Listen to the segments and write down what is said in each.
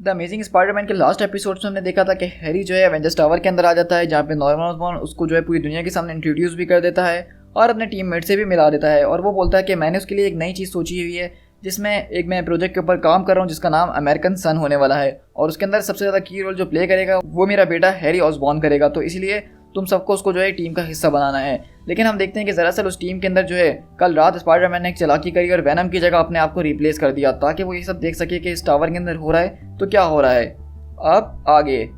The amazing Spiderman के last episode में हमने देखा था कि हैरी जो है एवेंजर्स टावर के अंदर आ जाता है, जहाँ पे नॉर्मन ऑसबॉर्न उसको जो है पूरी दुनिया के सामने इंट्रोड्यूस भी कर देता है और अपने टीममेट से भी मिला देता है। और वो बोलता है कि मैंने उसके लिए एक नई चीज़ सोची हुई है, जिसमें एक मैं प्रोजेक्ट के ऊपर काम कर रहा हूँ जिसका नाम अमेरिकन सन होने वाला है, और उसके अंदर सबसे ज़्यादा की रोल जो प्ले करेगा वो मेरा बेटा हैरी ऑसबॉर्न करेगा। तो इसलिए तुम सबको उसको जो है टीम का हिस्सा बनाना है। लेकिन हम देखते हैं कि दरअसल उस टीम के अंदर जो है कल रात स्पाइडरमैन ने एक चालाकी करी और वैनम की जगह अपने आप को रिप्लेस कर दिया, ताकि वो ये सब देख सके कि इस टावर के अंदर हो रहा है तो क्या हो रहा है। अब आगे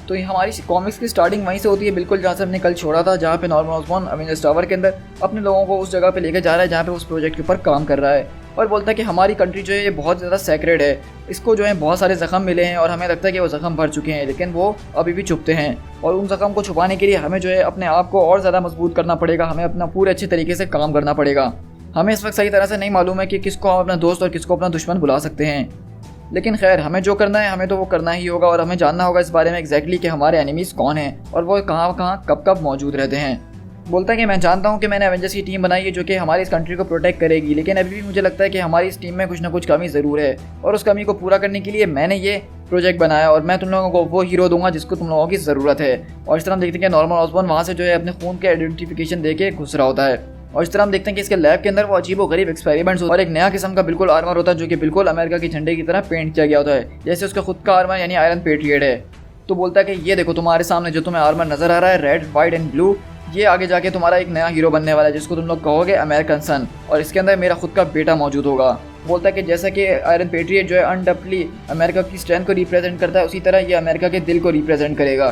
तो ये हमारी कॉमिक्स की स्टार्टिंग वहीं से होती है, बिल्कुल जहाँ से हमने कल छोड़ा था, जहाँ पे नॉर्मन ऑसबॉर्न अवेंजर्स टावर के अंदर अपने लोगों को उस जगह पे लेकर जा रहा है जहाँ पे उस प्रोजेक्ट के ऊपर काम कर रहा है, और बोलता है कि हमारी कंट्री जो है ये बहुत ज़्यादा सैक्रेड है, इसको जो है बहुत सारे ज़ख्म मिले हैं और हमें लगता है कि वो ज़ख्म भर चुके हैं, लेकिन वो अभी भी छुपते हैं, और उन ज़ख्म को छुपाने के लिए हमें जो है अपने आप को और ज़्यादा मजबूत करना पड़ेगा, हमें अपना पूरे अच्छे तरीके से काम करना पड़ेगा। हमें इस वक्त सही तरह से नहीं मालूम है कि किसको हम अपना दोस्त और किसको अपना दुश्मन बुला सकते हैं, लेकिन खैर हमें जो करना है हमें तो वो करना ही होगा, और हमें जानना होगा इस बारे में एग्जैक्टली कि हमारे एनिमीज़ कौन हैं और वो कहाँ कहाँ कब कब मौजूद रहते हैं। बोलता है कि मैं जानता हूँ कि मैंने एवेंजर्स की टीम बनाई है जो कि हमारी इस कंट्री को प्रोटेक्ट करेगी, लेकिन अभी भी मुझे लगता है कि हमारी इस टीम में कुछ ना कुछ कमी ज़रूर है, और उस कमी को पूरा करने के लिए मैंने ये प्रोजेक्ट बनाया, और मैं तुम लोगों को वो हीरो दूंगा जिसको तुम लोगों की ज़रूरत है। और इस तरह हम देखते हैं कि नॉर्मन ऑसबॉर्न वहाँ से जो है अपने खून के आइडेंटिफिकेशन दे के घुस रहा होता है, और इस तरह हम देखते हैं कि इसके लैब के अंदर वो अजीब और गरीब एक्सपेरिमेंट्स और एक नया किस्म का बिल्कुल आर्मर होता है जो कि बिल्कुल अमेरिका के झंडे की तरह पेंट किया गया होता है, जैसे उसका खुद का आर्मर यानी आयरन पेट्रियट है। तो बोलता है कि ये देखो तुम्हारे सामने जो तुम्हें आर्मर नजर आ रहा है रेड वाइट एंड ब्लू, ये आगे जाके तुम्हारा एक नया हीरो बनने वाला है जिसको तुम लोग कहोगे अमेरिकन सन, और इसके अंदर मेरा खुद का बेटा मौजूद होगा। बोलता है कि जैसा कि आयरन पेट्रियट जो है अनडब्ली अमेरिका की स्ट्रेंथ को रिप्रेजेंट करता है, उसी तरह ये अमेरिका के दिल को रिप्रेजेंट करेगा,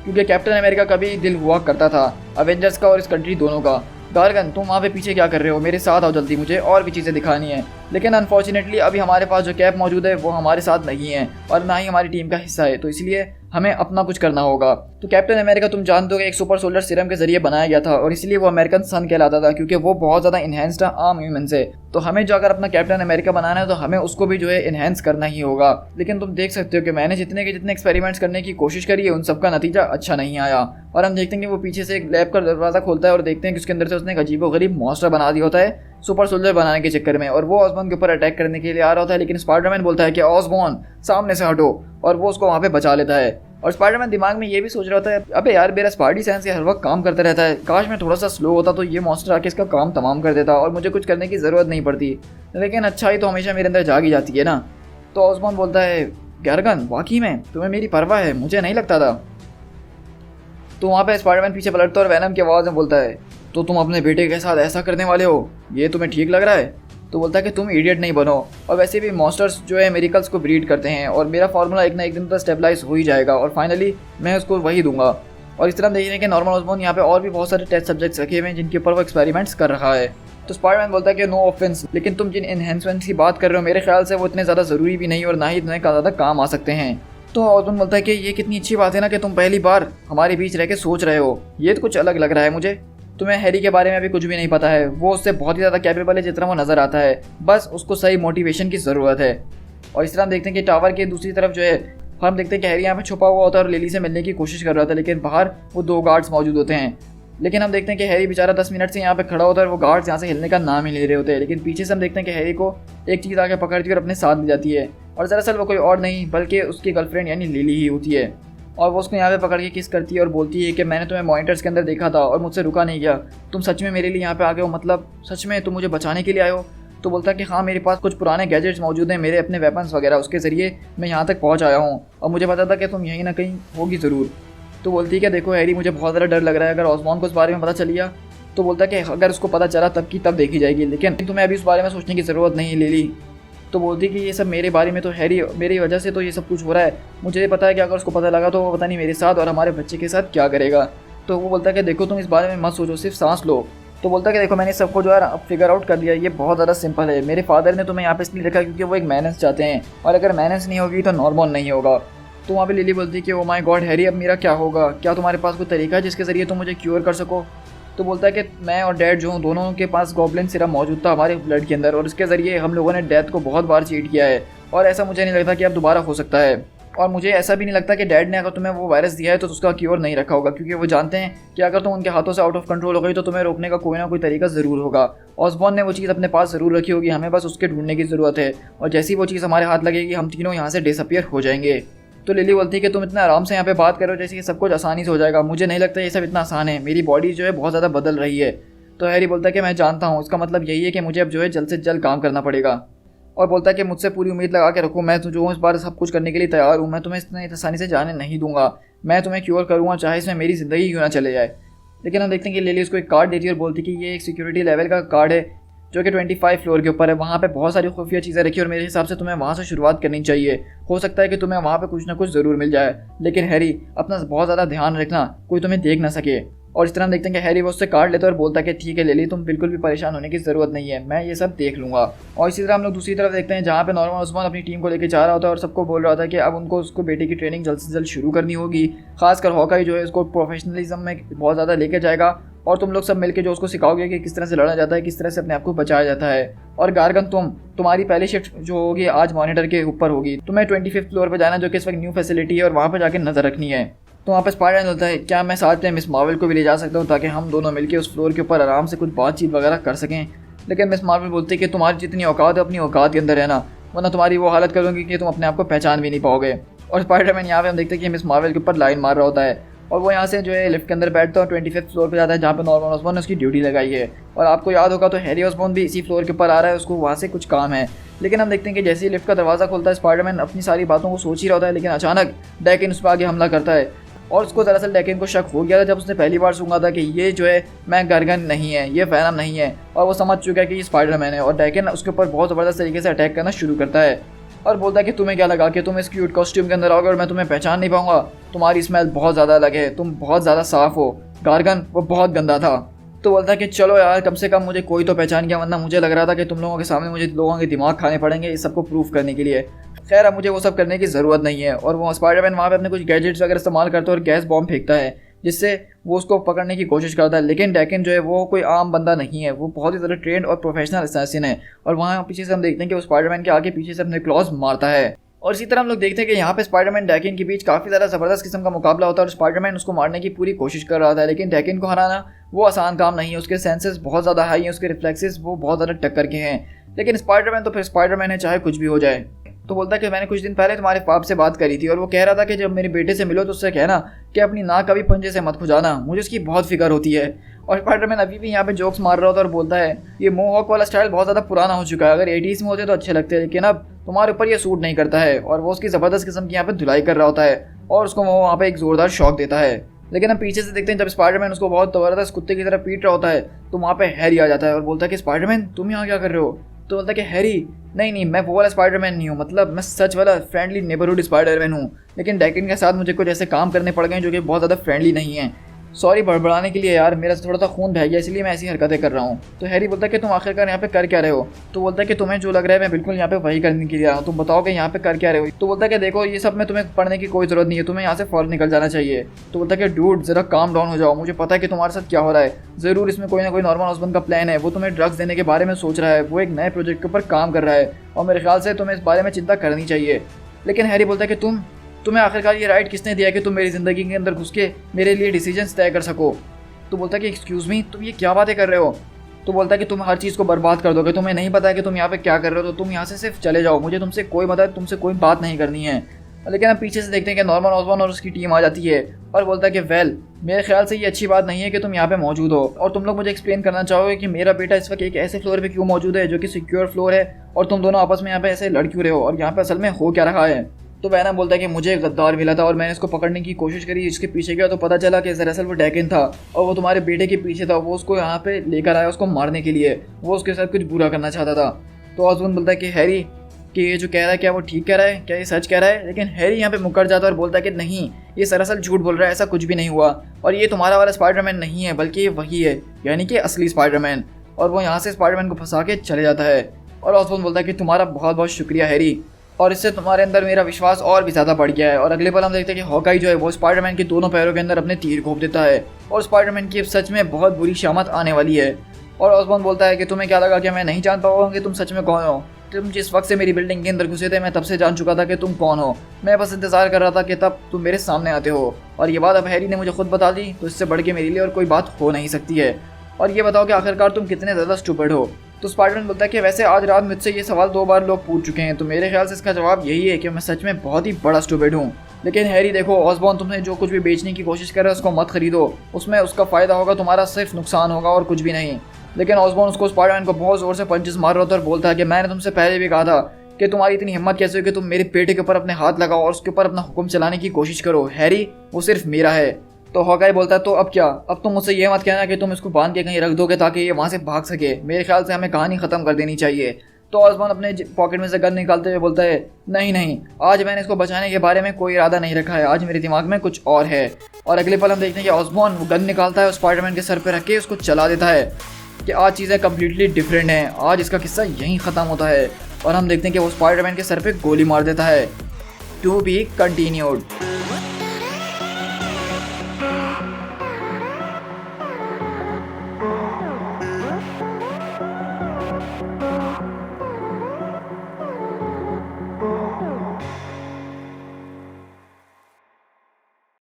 क्योंकि कैप्टन अमेरिका का भी दिल हुआ करता था अवेंजर्स का और इस कंट्री दोनों का। गार्गन तुम वहाँ पे पीछे क्या कर रहे हो, मेरे साथ आओ जल्दी, मुझे और भी चीज़ें दिखानी है। लेकिन अनफॉर्चुनेटली अभी हमारे पास जो कैप मौजूद है वो हमारे साथ नहीं है और ना ही हमारी टीम का हिस्सा है, तो इसलिए हमें अपना कुछ करना होगा। तो कैप्टन अमेरिका तुम जानते हो कि एक सुपर सोल्जर सीरम के जरिए बनाया गया था, और इसलिए वो अमेरिकन सन कहलाता था, क्योंकि वो बहुत ज़्यादा इन्हेंस्ड था आम ह्यूमन से। तो हमें जो अगर अपना कैप्टन अमेरिका बनाना है तो हमें उसको भी जो है इन्हेंस करना ही होगा। लेकिन तुम देख सकते हो कि मैंने जितने के जितने एक्सपेरिमेंट्स करने की कोशिश करी है उन सबका नतीजा अच्छा नहीं आया, और हम देखते हैं कि वो पीछे से एक लैब का दरवाज़ा खोलता है और देखते हैं कि उसके अंदर से उसने एक अजीबोगरीब मॉन्स्टर बना दिया होता है सुपर सोल्जर बनाने के चक्कर में, और वो ऑसबॉर्न के ऊपर अटैक करने के लिए आ रहा होता है। लेकिन स्पाइडरमैन बोलता है कि ऑसबॉर्न सामने से हटो, और वो उसको वहाँ पे बचा लेता है। और स्पाइडरमैन दिमाग में ये भी सोच रहा होता है अबे यार मेरा स्पाइडी सेंस हर वक्त काम करता रहता है, काश मैं थोड़ा सा स्लो होता तो ये मॉन्स्टर आके इसका काम तमाम कर देता और मुझे कुछ करने की ज़रूरत नहीं पड़ती, लेकिन अच्छाई तो हमेशा मेरे अंदर जागी जाती है ना। तो ऑसबॉर्न बोलता है गार्गन वाकई में तुम्हें मेरी परवाह है, मुझे नहीं लगता था। तो वहाँ पे स्पाइडरमैन पीछे पलटता है और वैनम की आवाज़ में बोलता है तो तुम अपने बेटे के साथ ऐसा करने वाले हो, ये तुम्हें ठीक लग रहा है? तो बोलता है कि तुम इडियट नहीं बनो, और वैसे भी मॉन्स्टर्स जो है मेरिकल्स को ब्रीड करते हैं, और मेरा फार्मूला एक ना एक दिन तो स्टेबलाइज हो ही जाएगा और फाइनली मैं उसको वही दूंगा। और इस तरह देख रहे हैं कि नॉर्मन ऑसबॉर्न यहाँ पे और भी बहुत सारे टेस्ट सब्जेक्ट्स रखे हुए हैं जिनके ऊपर वो एक्सपेरिमेंट्स कर रहा है। तो स्पाइडरमैन बोलता है कि नो ऑफेंस, लेकिन तुम जिन एनहेंसमेंट्स की बात कर रहे हो मेरे ख्याल से वो इतने ज़्यादा ज़रूरी भी नहीं और ना ही इतने ज़्यादा काम आ सकते हैं। तो ऑसबॉर्न बोलता है कि ये कितनी अच्छी बात है ना कि तुम पहली बार हमारे बीच रह के सोच रहे हो, ये तो कुछ अलग लग रहा है मुझे। तुम्हें हैरी के बारे में अभी कुछ भी नहीं पता है, वो उससे बहुत ही ज़्यादा कैपेबल है जितना वो नज़र आता है, बस उसको सही मोटिवेशन की ज़रूरत है। और इस तरह हम देखते हैं कि टावर के दूसरी तरफ जो है हम देखते हैं कि हैरी यहाँ पे छुपा हुआ होता है और लिली से मिलने की कोशिश कर रहा था, लेकिन बाहर वो 2 गार्ड्स मौजूद होते हैं। लेकिन हम देखते हैं कि हैरी बेचारा 10 मिनट से यहाँ पे खड़ा होता है और वो गार्ड्स यहाँ से हिलने का नाम ही ले रहे होते हैं। लेकिन पीछे से हम देखते हैं कि हैरी को एक चीज़ आके पकड़ती है और अपने साथ ले जाती है, और दरअसल वो कोई और नहीं बल्कि उसकी गर्लफ्रेंड यानी लिली ही होती है। और वो उसको यहाँ पे पकड़ के किस करती है और बोलती है कि मैंने तुम्हें मॉनिटर्स के अंदर देखा था और मुझसे रुका नहीं गया, तुम सच में मेरे लिए यहाँ पे आ गए हो, मतलब सच में तुम मुझे बचाने के लिए आए हो? तो बोलता है कि हाँ मेरे पास कुछ पुराने गैजेट्स मौजूद हैं, मेरे अपने वेपन्स वगैरह, उसके ज़रिए मैं यहाँ तक पहुँच आया हूँ और मुझे पता था कि तुम यहीं ना कहीं होगी ज़रूर। तो बोलती है कि देखो हैरी, मुझे बहुत ज़्यादा डर लग रहा है, अगर ऑस्बॉर्न को इस बारे में पता चल गया तो बोलता है कि अगर उसको पता चला तब की तब देखी जाएगी, लेकिन तुम्हें अभी उस बारे में सोचने की ज़रूरत नहीं है लिली। तो बोलती है कि ये सब मेरे बारे में, तो हैरी मेरी वजह से तो ये सब कुछ हो रहा है, मुझे पता है कि अगर उसको पता लगा तो वो पता नहीं मेरे साथ और हमारे बच्चे के साथ क्या करेगा। तो वो बोलता है कि देखो तुम इस बारे में मत सोचो, सिर्फ सांस लो। तो बोलता है कि देखो मैंने सबको जो है फिगर आउट कर लिया, ये बहुत ज़्यादा सिंपल है। मेरे फादर ने तुम्हें यहाँ पे इसलिए रखा क्योंकि वो एक मैनेंस चाहते हैं, और अगर मैनेंस नहीं होगी तो नॉर्मल नहीं होगा। तो वहाँ पे लिली बोलती है कि ओ माय गॉड हैरी, अब मेरा क्या होगा, क्या तुम्हारे पास कोई तरीका है जिसके ज़रिए तुम मुझे क्योर कर सको। तो बोलता है कि मैं और डैड जो हूँ दोनों के पास गॉब्लिन सिरम मौजूद था हमारे ब्लड के अंदर, और इसके ज़रिए हम लोगों ने डेथ को बहुत बार चीट किया है, और ऐसा मुझे नहीं लगता कि अब दोबारा हो सकता है। और मुझे ऐसा भी नहीं लगता कि डैड ने अगर तुम्हें वो वायरस दिया है तो उसका क्योर नहीं रखा होगा, क्योंकि वो जानते हैं कि अगर तुम उनके हाथों से आउट ऑफ कंट्रोल हो गई तो तुम्हें रोकने का कोई ना कोई तरीका ज़रूर होगा। ऑस्बॉर्न ने वो चीज़ अपने पास ज़रूर रखी होगी, हमें बस उसके ढूंढने की ज़रूरत है, और जैसी वो चीज़ हमारे हाथ लगेगी हम तीनों यहाँ से डिसअपियर हो जाएंगे। तो लिली बोलती है कि तुम इतना आराम से यहाँ पे बात करो जैसे कि सब कुछ आसानी से हो जाएगा, मुझे नहीं लगता ये सब इतना आसान है, मेरी बॉडी जो है बहुत ज़्यादा बदल रही है। तो हैरी बोलता है कि मैं जानता हूँ, इसका मतलब यही है कि मुझे अब जो है जल्द से जल्द काम करना पड़ेगा, और बोलता है कि मुझसे पूरी उम्मीद लगा के रखो, मैं तो जो इस बार सब कुछ करने के लिए तैयार हूँ, मैं तुम्हें इतनी आसानी से जाने नहीं दूंगा, मैं तुम्हें क्योर करूँगा चाहे इसमें मेरी ज़िंदगी क्यों ना चले जाए। लेकिन हम देखते हैं कि लिली उसको एक कार्ड देती है और बोलती है कि ये एक सिक्योरिटी लेवल का कार्ड है जो कि 25 फ्लोर के ऊपर है, वहाँ पे बहुत सारी खुफिया चीज़ें रखी और मेरे हिसाब से तुम्हें वहाँ से शुरुआत करनी चाहिए, हो सकता है कि तुम्हें वहाँ पे कुछ ना कुछ ज़रूर मिल जाए, लेकिन हैरी अपना बहुत ज़्यादा ध्यान रखना, कोई तुम्हें देख ना सके। और इस तरह हम देखते हैं कि हैरी वो उससे कार्ड लेता है और बोलता है कि ठीक है लिली, तुम बिल्कुल भी परेशान होने की ज़रूरत नहीं है, मैं ये सब देख लूँगा। और इसी तरह हम लोग दूसरी तरफ देखते हैं जहाँ पे नॉर्मन ओस्बॉर्न अपनी टीम को लेकर जा रहा होता है और सबको बोल रहा होता है कि अब उनको उसको बेटे की ट्रेनिंग जल्द से जल्द शुरू करनी होगी, खासकर हॉकाई जो है उसको प्रोफेशनलिज्म में बहुत ज़्यादा लेके जाएगा, और तुम लोग सब मिलकर जो उसको सिखाओगे कि किस तरह से लड़ा जाता है, किस तरह से अपने आप को बचाया जाता है। और गार्गन तुम्हारी पहली शिफ्ट जो होगी आज मॉनिटर के ऊपर होगी, तुम्हें 25th फ्लोर पर जाना जो कि इस वक्त न्यू फैसिलिटी है, और वहाँ पर जाकर नज़र रखनी है। तो वहाँ पर स्पाइडरमैन होता है, क्या मैं साथ में मिस मार्वल को भी ले जा सकता हूँ ताकि हम दोनों मिलकर उस फ्लोर के ऊपर आराम से कुछ बातचीत वगैरह कर सकें। लेकिन मिस मार्वल बोलती है कि तुम्हारी जितनी औकात है अपनी औकात के अंदर है ना, वरना तुम्हारी वो हालत करूँगी कि तुम अपने आप को पहचान भी नहीं पाओगे। और स्पाइडरमैन यहाँ पे हम देखते हैं कि मिस मार्वल के ऊपर लाइन मार रहा होता है, और वो यहाँ से जो है लिफ्ट के अंदर बैठता है और 25th फ्लोर पे जाता है जहाँ पे नॉर्मन ओस्बॉर्न ने उसकी ड्यूटी लगाई है। और आपको याद होगा तो हैरी ओस्बॉर्न भी इसी फ्लोर के ऊपर आ रहा है, उसको वहाँ से कुछ काम है। लेकिन हम देखते हैं कि जैसे ही लिफ्ट का दरवाज़ा खुलता है स्पाइडरमैन अपनी सारी बातों को सोच ही रहा होता है, लेकिन अचानक डैकिन उस पर आगे हमला करता है, और उसको दरअसल डैकिन को शक हो गया था जब उसने पहली बार सुना था कि ये जो है मैं गार्गन नहीं है, ये वेनम नहीं है, और वो समझ चुका है कि ये स्पाइडरमैन है। और डैकिन उसके ऊपर बहुत ज़बरदस्त तरीके से अटैक करना शुरू करता है और बोलता है कि तुम्हें क्या लगा कि तुम इस क्यूट कॉस्ट्यूम के अंदर आओगे और मैं तुम्हें पहचान नहीं पाऊंगा, तुम्हारी स्मेल बहुत ज़्यादा अलग है, तुम बहुत ज़्यादा साफ़ हो, गार्गन वो बहुत गंदा था। तो बोलता है कि चलो यार कम से कम मुझे कोई तो पहचान गया, वरना मुझे लग रहा था कि तुम लोगों के सामने मुझे लोगों के दिमाग खाने पड़ेंगे इस सबको प्रूफ करने के लिए। खैर अब मुझे वो सब करने की ज़रूरत नहीं है। और वो स्पाइडरमैन वहाँ पे अपने कुछ गैजेट्स वगैरह इस्तेमाल करता है और गैस बॉम्ब फेंकता है जिससे वो उसको पकड़ने की कोशिश करता है। लेकिन डैकिन जो है वो कोई आम बंदा नहीं है, वो बहुत ही ज़्यादा ट्रेंड और प्रोफेशनल असैसिन है। और वहाँ पीछे से हम देखते हैं कि वो स्पाइडरमैन के आगे पीछे से अपने क्लॉज मारता है। और इसी तरह हम लोग देखते हैं कि यहाँ पे स्पाइडरमैन डैकिन के बीच काफ़ी ज़्यादा ज़बरदस्त किस्म का मुकाबला होता है और स्पाइडरमैन उसको मारने की पूरी कोशिश कर रहा था। लेकिन डैकिन को हराना वो आसान काम नहीं है, उसके सेंसेस बहुत ज़्यादा हाई हैं, उसके रिफ्लेक्सेस वो बहुत ज़्यादा टक्कर के हैं। लेकिन स्पाइडरमैन तो फिर स्पाइडरमैन है, चाहे कुछ भी हो जाए। तो बोलता है कि मैंने कुछ दिन पहले तुम्हारे बाप से बात करी थी और वो कह रहा था कि जब मेरे बेटे से मिलो तो उससे कहना कि अपनी नाक कभी पंजे से मत खुजाना, मुझे उसकी बहुत फिक्र होती है। और स्पाइडरमैन अभी भी यहाँ पे जोक्स मार रहा होता है और बोलता है ये मोहॉक वाला स्टाइल बहुत ज़्यादा पुराना हो चुका है, अगर 80s में होते तो अच्छे लगते हैं, लेकिन अब तुम्हारे ऊपर ये सूट नहीं करता है। और वो उसकी ज़बरदस्त किस्म की यहाँ पे धुलाई कर रहा होता है और उसको वो वहाँ पे एक ज़ोरदार शॉक देता है। लेकिन हम पीछे से देखते हैं जब स्पाइडरमैन उसको बहुत ज़बरदस्त कुत्ते की तरह पीट रहा होता है तो वहाँ पे हैरी आ जाता है और बोलता है कि स्पाइडरमैन तुम यहाँ क्या कर रहे हो। तो बोलता है कि हैरी नहीं मैं वो वाला स्पाइडरमैन नहीं हूँ, मतलब मैं सच वाला फ्रेंडली नेबरहुड स्पाइडरमैन हूँ, लेकिन डैकिन के साथ मुझे कुछ ऐसे काम करने पड़ गए जो कि बहुत ज़्यादा फ्रेंडली नहीं है। सॉरी बड़बड़ाने के लिए यार, मेरा थोड़ा सा खून बह गया इसलिए मैं ऐसी हरकतें कर रहा हूँ। तो हैरी बोलता है कि तुम आखिरकार यहाँ पे कर क्या रहे हो। तो बोलता है कि तुम्हें जो लग रहा है मैं बिल्कुल यहाँ पे वही करने के लिए आया हूँ, तुम बताओ कि यहाँ पे कर क्या रहे हो। तो बोलता है कि देखो ये सब में तुम्हें पढ़ने की कोई ज़रूरत नहीं है, तुम्हें यहाँ से फौरन निकल जाना चाहिए। तो बोलता है कि डूड ज़रा काम डाउन हो जाओ, मुझे पता है कि तुम्हारे साथ क्या हो रहा है, ज़रूर इसमें कोई ना कोई नॉर्मन ओस्बॉर्न का प्लान है, वो तुम्हें ड्रग्स देने के बारे में सोच रहा है, वो एक नए प्रोजेक्ट के ऊपर काम कर रहा है और मेरे ख्याल से तुम्हें इस बारे में चिंता करनी चाहिए। लेकिन हैरी बोलता है कि तुम्हें आखिरकार ये राइट किसने दिया कि तुम मेरी ज़िंदगी के अंदर घुस के मेरे लिए डिसीजंस तय कर सको। तो बोलता है कि एक्सक्यूज़ मी, तुम ये क्या बातें कर रहे हो। तो बोलता है कि तुम हर चीज़ को बर्बाद कर दोगे, तुम्हें नहीं पता है कि तुम यहाँ पे क्या कर रहे हो, तो तुम यहाँ से सिर्फ चले जाओ, मुझे तुमसे कोई मदद तुमसे कोई बात नहीं करनी है। लेकिन हम पीछे से देखते हैं कि नॉर्मन ऑसबॉर्न और उसकी टीम आ जाती है और बोलता है कि वेल, मेरे ख्याल से ये अच्छी बात नहीं है कि तुम यहाँ पे मौजूद हो और तुम लोग मुझे एक्सप्लेन करना चाहोगे कि मेरा बेटा इस वक्त एक ऐसे फ्लोर पे क्यों मौजूद है जो कि सिक्योर फ्लोर है और तुम दोनों आपस में यहाँ पे ऐसे लड़ क्यों रहे हो और यहाँ पे असल में हो क्या रहा है। तो वैना बोलता है कि मुझे एक गद्दार मिला था और मैंने इसको पकड़ने की कोशिश करी, इसके पीछे गया तो पता चला कि दरअसल वो डैकिन था और वो तुम्हारे बेटे के पीछे था, वो उसको यहाँ पे लेकर आया उसको मारने के लिए, वो उसके साथ कुछ बुरा करना चाहता था। तो ऑसबॉर्न बोलता है कि हैरी कि ये जो कह रहा है क्या वो ठीक कह रहा है, क्या ये सच कह रहा है। लेकिन हैरी यहाँ पे मुकर जाता है और बोलता है कि नहीं, ये सरासर झूठ बोल रहा है, ऐसा कुछ भी नहीं हुआ और ये तुम्हारा वाला स्पाइडरमैन नहीं है बल्कि ये वही है, यानी कि असली स्पाइडरमैन। और वो यहाँ से स्पाइडरमैन को फंसा के चले जाता है और ऑसबॉर्न बोलता है कि तुम्हारा बहुत बहुत शुक्रिया हैरी, और इससे तुम्हारे अंदर मेरा विश्वास और भी ज़्यादा बढ़ गया है। और अगले पल हम देखते हैं कि हॉकाई जो है वो स्पाइडरमैन के दोनों पैरों के अंदर अपने तीर घोंप देता है और स्पाइडरमैन की अब सच में बहुत बुरी शामत आने वाली है। और ऑसबॉर्न बोलता है कि तुम्हें क्या लगा कि मैं नहीं जान पाऊंगा कि तुम सच में कौन हो, तुम जिस वक्त से मेरी बिल्डिंग के अंदर घुसे थे मैं तब से जान चुका था कि तुम कौन हो, मैं बस इंतजार कर रहा था कि तब तुम मेरे सामने आते हो और ये बात अब हैरी ने मुझे खुद बता दी, तो इससे बढ़ के मेरे लिए और कोई बात हो नहीं सकती है। और ये बताओ कि आखिरकार तुम कितने ज़्यादा स्टूपिड हो। तो स्पाइडरमैन बोलता है कि वैसे आज रात मुझसे ये सवाल 2 बार लोग पूछ चुके हैं, तो मेरे ख्याल से इसका जवाब यही है कि मैं सच में बहुत ही बड़ा स्टूपिड हूँ। लेकिन हैरी देखो, ऑसबॉर्न तुमने जो कुछ भी बेचने की कोशिश कर रहा है उसको मत खरीदो, उसमें उसका फ़ायदा होगा, तुम्हारा सिर्फ नुकसान होगा और कुछ भी नहीं। लेकिन ऑसबॉर्न उसको स्पाइडरमैन को बहुत ज़ोर से पंचेस मार रहा था और बोलता है कि मैंने तुमसे पहले भी कहा था कि तुम्हारी इतनी हिम्मत कैसे हुई कि तुम मेरे बेटे के ऊपर अपने हाथ लगाओ और उसके ऊपर अपना हुक्म चलाने की कोशिश करो। हैरी, वो सिर्फ मेरा है। तो हॉकाई बोलता है तो अब क्या, अब तुम मुझसे ये मत कहना कि तुम इसको बांध के कहीं रख दोगे ताकि ये वहाँ से भाग सके, मेरे ख्याल से हमें कहानी ख़त्म कर देनी चाहिए। तो ऑसबॉर्न अपने पॉकेट में से गन निकालते हुए बोलता है नहीं नहीं, आज मैंने इसको बचाने के बारे में कोई इरादा नहीं रखा है, आज मेरे दिमाग में कुछ और है। और अगले पल हम देखते हैं कि ऑसबॉर्न वो गन निकालता है और स्पाइडरमैन के सर पर रख के उसको चला देता है कि आज चीज़ें कम्प्लीटली डिफरेंट हैं, आज इसका किस्सा यहीं ख़त्म होता है। और हम देखते हैं कि वो स्पाइडरमैन के सर पे गोली मार देता है। To be continued.